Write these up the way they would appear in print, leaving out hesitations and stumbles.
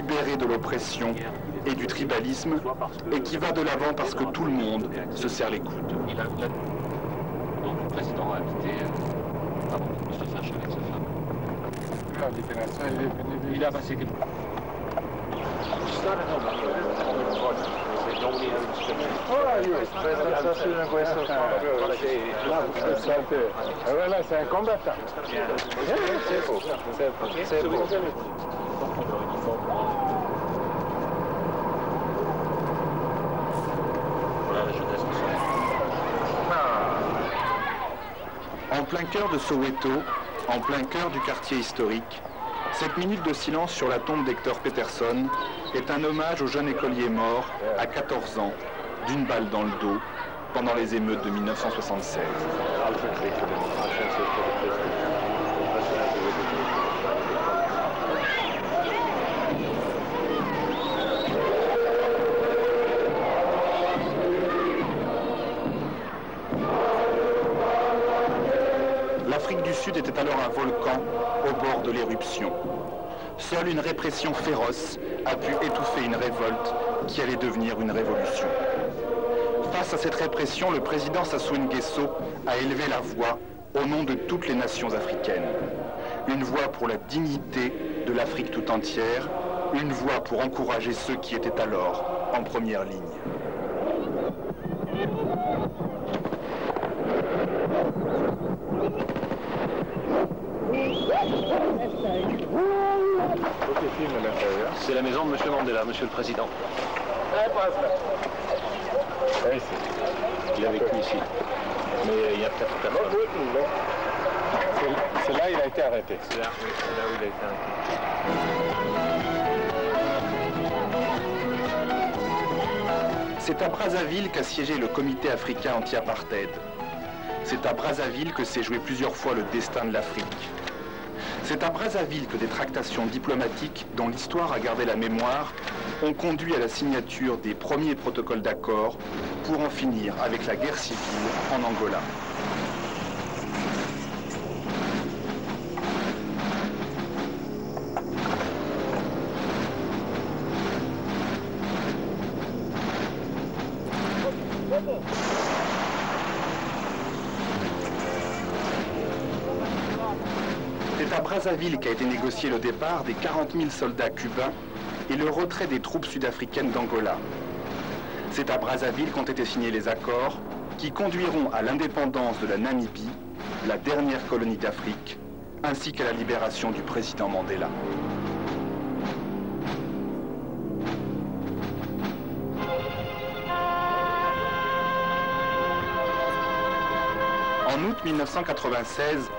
libéré de l'oppression et du tribalisme et qui va de l'avant parce que tout le monde se serre les coudes. Donc le président a invité M. Fache avec sa femme. L'invitation, il est venu. Il a passé quelques... Voilà, c'est un combattant. C'est beau. C'est beau. Voilà la jeunesse de son... En plein cœur de Soweto, en plein cœur du quartier historique, cette minute de silence sur la tombe d'Hector Peterson est un hommage au jeune écolier mort à 14 ans, d'une balle dans le dos, pendant les émeutes de 1976. L'Afrique du Sud était alors un volcan au bord de l'éruption. Seule une répression féroce a pu étouffer une révolte qui allait devenir une révolution. Face à cette répression, le président Sassou Nguesso a élevé la voix au nom de toutes les nations africaines. Une voix pour la dignité de l'Afrique tout entière, une voix pour encourager ceux qui étaient alors en première ligne. C'est la maison de M. Mandela, Monsieur le Président. Il a vécu ici. Mais il y a peut-être personne. C'est là où il a été arrêté. C'est là où il a été arrêté. C'est à Brazzaville qu'a siégé le comité africain anti-apartheid. C'est à Brazzaville que s'est joué plusieurs fois le destin de l'Afrique. C'est à Brazzaville que des tractations diplomatiques dont l'histoire a gardé la mémoire ont conduit à la signature des premiers protocoles d'accord pour en finir avec la guerre civile en Angola. C'est à Brazzaville qu'a été négocié le départ des 40 000 soldats cubains et le retrait des troupes sud-africaines d'Angola. C'est à Brazzaville qu'ont été signés les accords qui conduiront à l'indépendance de la Namibie, la dernière colonie d'Afrique, ainsi qu'à la libération du président Mandela. En août 1996,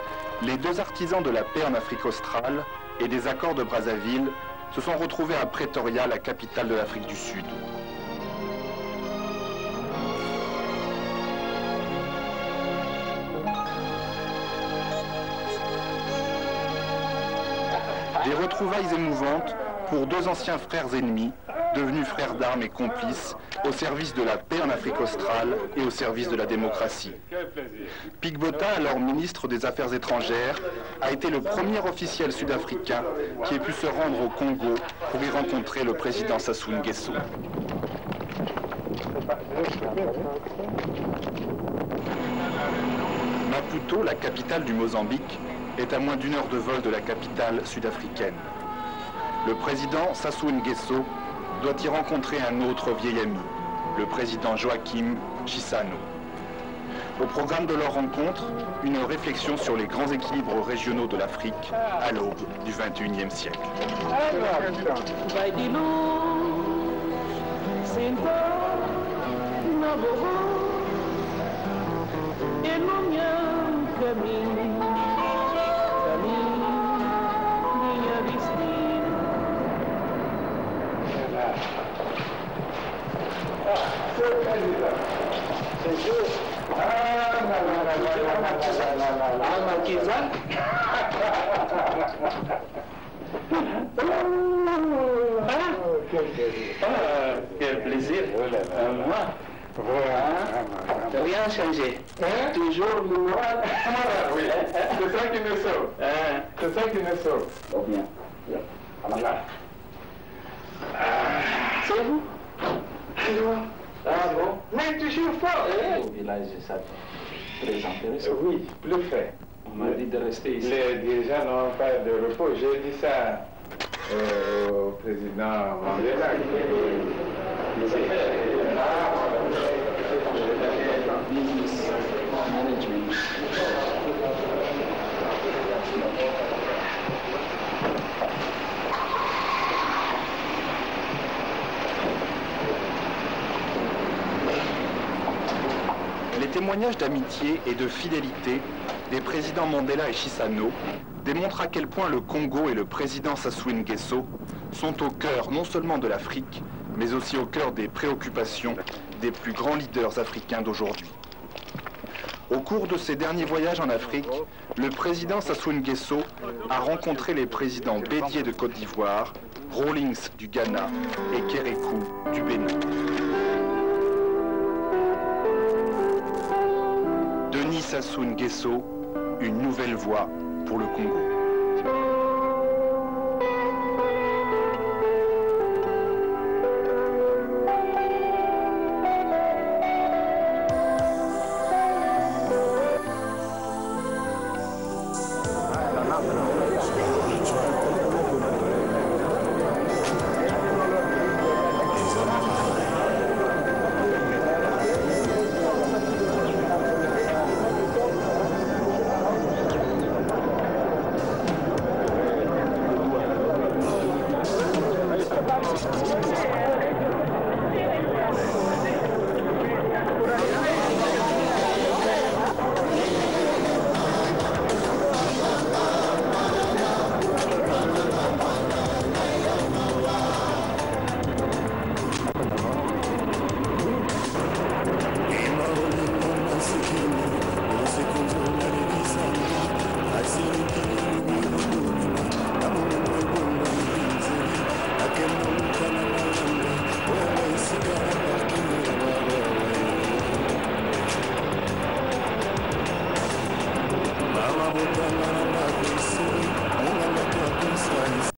les deux artisans de la paix en Afrique australe et des accords de Brazzaville se sont retrouvés à Pretoria, la capitale de l'Afrique du Sud. Des retrouvailles émouvantes pour deux anciens frères ennemis, devenus frères d'armes et complices, au service de la paix en Afrique australe et au service de la démocratie. Pik Botha, alors ministre des Affaires étrangères, a été le premier officiel sud-africain qui ait pu se rendre au Congo pour y rencontrer le président Sassou Nguesso. Maputo, la capitale du Mozambique, est à moins d'une heure de vol de la capitale sud-africaine. Le président Sassou Nguesso doit y rencontrer un autre vieil ami, le président Joaquim Chissano. Au programme de leur rencontre, une réflexion sur les grands équilibres régionaux de l'Afrique à l'aube du XXIe siècle. Quel plaisir. Moi, rien changé. Toujours le moral. Oui, c'est ça qui nous sauve. C'est ça qui nous sauve. Oh bien. vous? Ah bon? Mais toujours fort, hein? Au village, ça très intéressant. Oui, plus frais. On m'a dit de rester ici. Les dirigeants n'ont pas de repos. J'ai dit ça au président Mandela. Business management. Les témoignages d'amitié et de fidélité des présidents Mandela et Chissano démontrent à quel point le Congo et le président Sassou Nguesso sont au cœur non seulement de l'Afrique, mais aussi au cœur des préoccupations des plus grands leaders africains d'aujourd'hui. Au cours de ses derniers voyages en Afrique, le président Sassou Nguesso a rencontré les présidents Bédié de Côte d'Ivoire, Rawlings du Ghana et Kérékou du Bénin. Denis Sassou Nguesso, une nouvelle voie pour le Congo. Mama